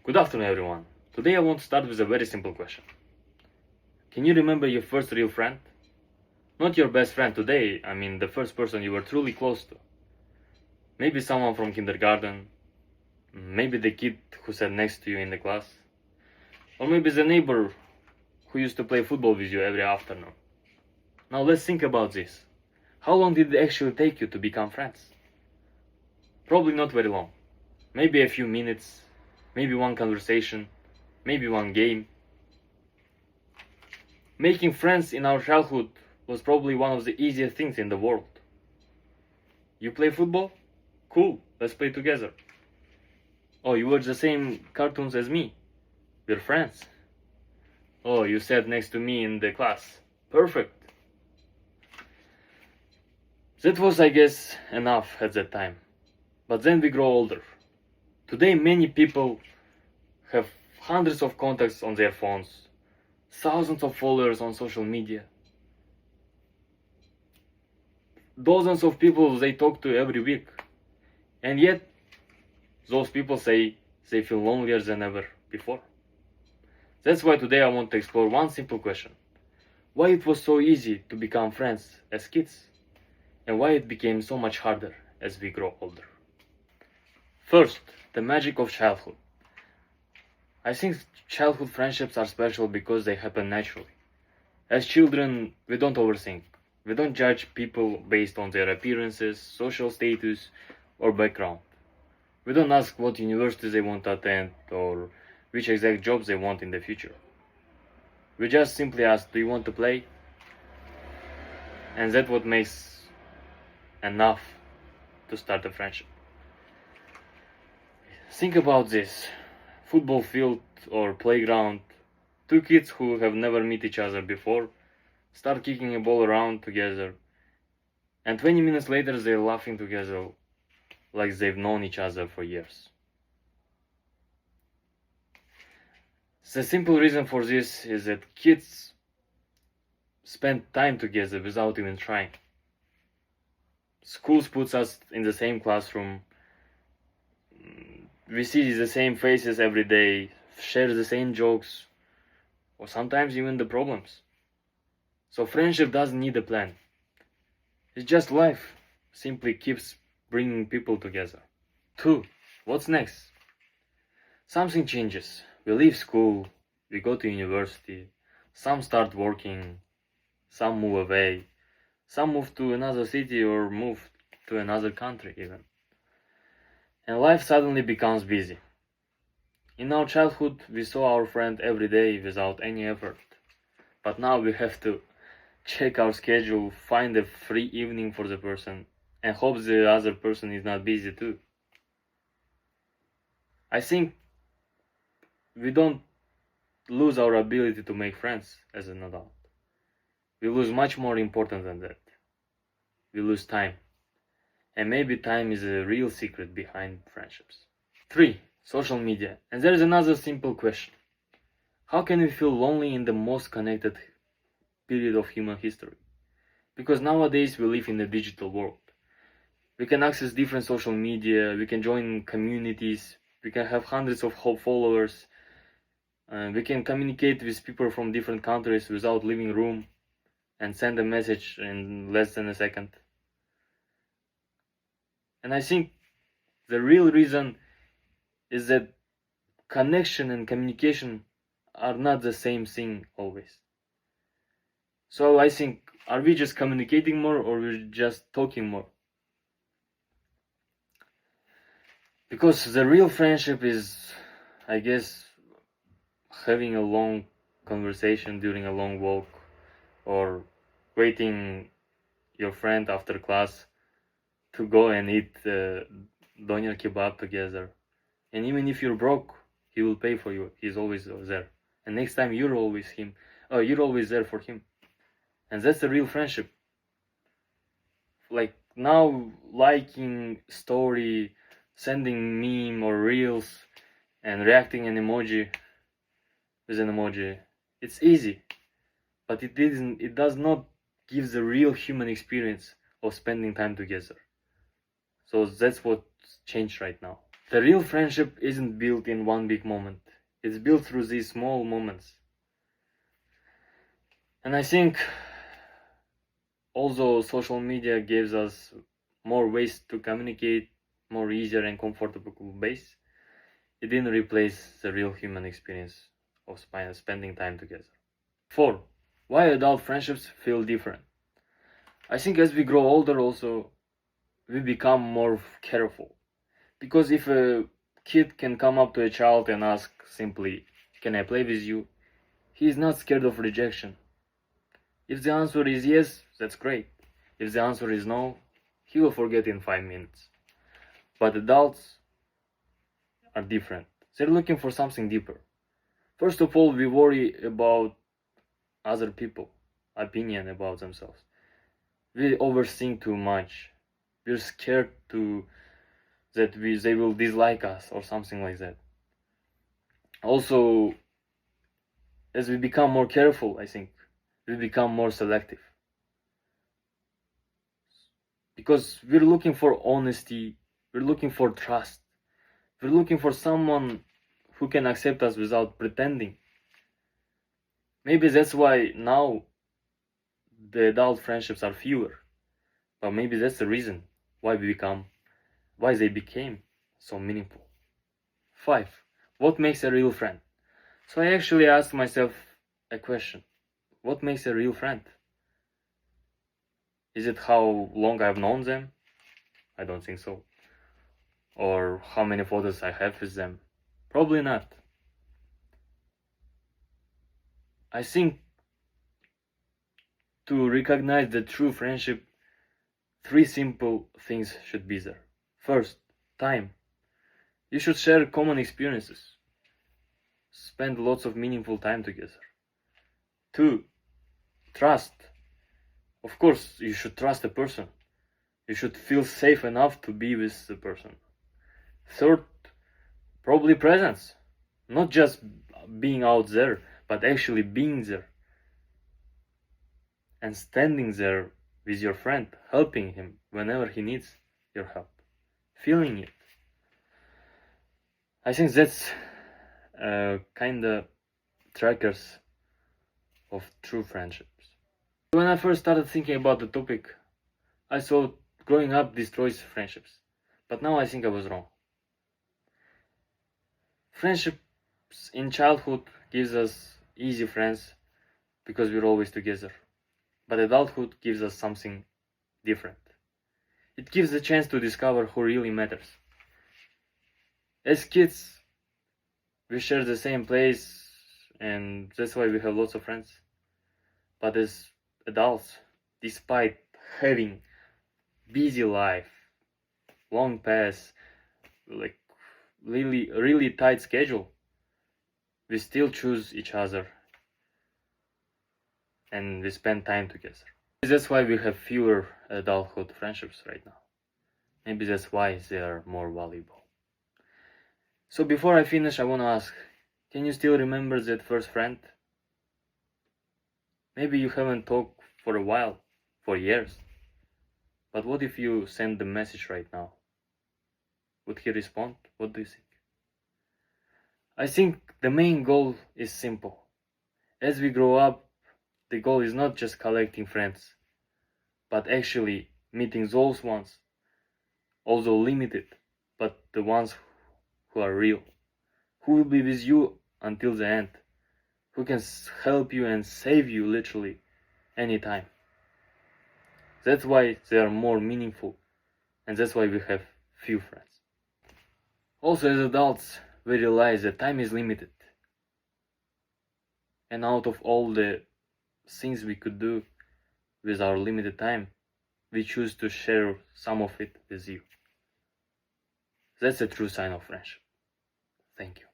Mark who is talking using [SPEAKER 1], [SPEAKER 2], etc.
[SPEAKER 1] Good afternoon, everyone. Today I want to start with a very simple question. Can you remember your first real friend? Not your best friend today, I mean the first person you were truly close to. Maybe someone from kindergarten, maybe the kid who sat next to you in the class, or maybe the neighbor who used to play football with you every afternoon. Now let's think about this. How long did it actually take you to become friends? Probably not very long. Maybe a few minutes, maybe one conversation, maybe one game. Making friends in our childhood was probably one of the easiest things in the world. You play football? Cool, let's play together. Oh, you watch the same cartoons as me? We're friends. Oh, you sat next to me in the class. Perfect. That was, I guess, enough at that time. But then we grow older. Today many people have hundreds of contacts on their phones, thousands of followers on social media, dozens of people they talk to every week. And yet, those people say they feel lonelier than ever before. That's why today I want to explore one simple question. Why it was so easy to become friends as kids, and why it became so much harder as we grow older. First, the magic of childhood. I think childhood friendships are special because they happen naturally. As children, we don't overthink. We don't judge people based on their appearances, social status, or background. We don't ask what university they want to attend or which exact jobs they want in the future. We just simply ask, do you want to play? And that's what makes enough to start a friendship. Think about this. Football field or playground. Two kids who have never met each other before start kicking a ball around together. And 20 minutes later they're laughing together like they've known each other for years. The simple reason for this is that kids spend time together without even trying. Schools puts us in the same classroom. We see the same faces every day, share the same jokes, or sometimes even the problems. So friendship doesn't need a plan. It's just life simply keeps bringing people together. 2. What's next? Something changes. We leave school, we go to university, some start working, some move away, some move to another city or move to another country even. And life suddenly becomes busy. In our childhood, we saw our friend every day without any effort. But now we have to check our schedule, find a free evening for the person, and hope the other person is not busy too. I think we don't lose our ability to make friends as an adult. We lose much more important than that. We lose time. And maybe time is a real secret behind friendships. 3. Social media. And there is another simple question. How can we feel lonely in the most connected period of human history? Because nowadays we live in a digital world. We can access different social media, we can join communities, we can have hundreds of followers, we can communicate with people from different countries without leaving room and send a message in less than a second. And I think the real reason is that connection and communication are not the same thing always. So I think, are we just communicating more or we're just talking more? Because the real friendship is, I guess, having a long conversation during a long walk, or waiting your friend after class to go and eat doner kebab together. And even if you're broke, he will pay for you. He's always there. And next time you're always there for him. And that's the real friendship. Like now, liking story, sending meme or reels, and reacting an emoji with an emoji, it's easy, but it does not give the real human experience of spending time together. So that's what's changed right now. The real friendship isn't built in one big moment. It's built through these small moments. And I think although social media gives us more ways to communicate, more easier and comfortable ways, it didn't replace the real human experience of spending time together. 4. Why adult friendships feel different. I think as we grow older also, we become more careful. Because if a kid can come up to a child and ask simply, "Can I play with you?" he is not scared of rejection. If the answer is yes, that's great. If the answer is no, he will forget in 5 minutes. But adults are different. They're looking for something deeper. First of all, we worry about other people, opinion about themselves. We overthink too much. We're scared that they will dislike us or something like that. Also, as we become more careful, I think, we become more selective. Because we're looking for honesty, we're looking for trust, we're looking for someone who can accept us without pretending. Maybe that's why now the adult friendships are fewer. But maybe that's the reason why they became so meaningful. 5. What makes a real friend? So I actually asked myself a question. What makes a real friend? Is it how long I've known them? I don't think so. Or how many photos I have with them? Probably not. I think to recognize the true friendship, 3 simple things should be there. First, time. You should share common experiences. Spend lots of meaningful time together. 2, trust. Of course, you should trust a person. You should feel safe enough to be with the person. 3rd, probably presence. Not just being out there, but actually being there. And standing there with your friend, helping him whenever he needs your help. Feeling it. I think that's kinda trackers of true friendships. When I first started thinking about the topic, I thought growing up destroys friendships. But now I think I was wrong. Friendships in childhood gives us easy friends because we're always together. But adulthood gives us something different. It gives a chance to discover who really matters. As kids, we share the same place and that's why we have lots of friends. But as adults, despite having busy life, long paths, like really tight schedule, we still choose each other and we spend time together. That's why we have fewer adulthood friendships right now. Maybe that's why they are more valuable. So before I finish, I want to ask, can you still remember that first friend? Maybe you haven't talked for a while, for years. But what if you send the message right now? Would he respond? What do you think? I think the main goal is simple. As we grow up, the goal is not just collecting friends, but actually meeting those ones, although limited, but the ones who are real, who will be with you until the end, who can help you and save you literally anytime. That's why they are more meaningful, and that's why we have few friends. Also, as adults, we realize that time is limited, and out of all the things we could do with our limited time, we choose to share some of it with you. That's a true sign of friendship. Thank you.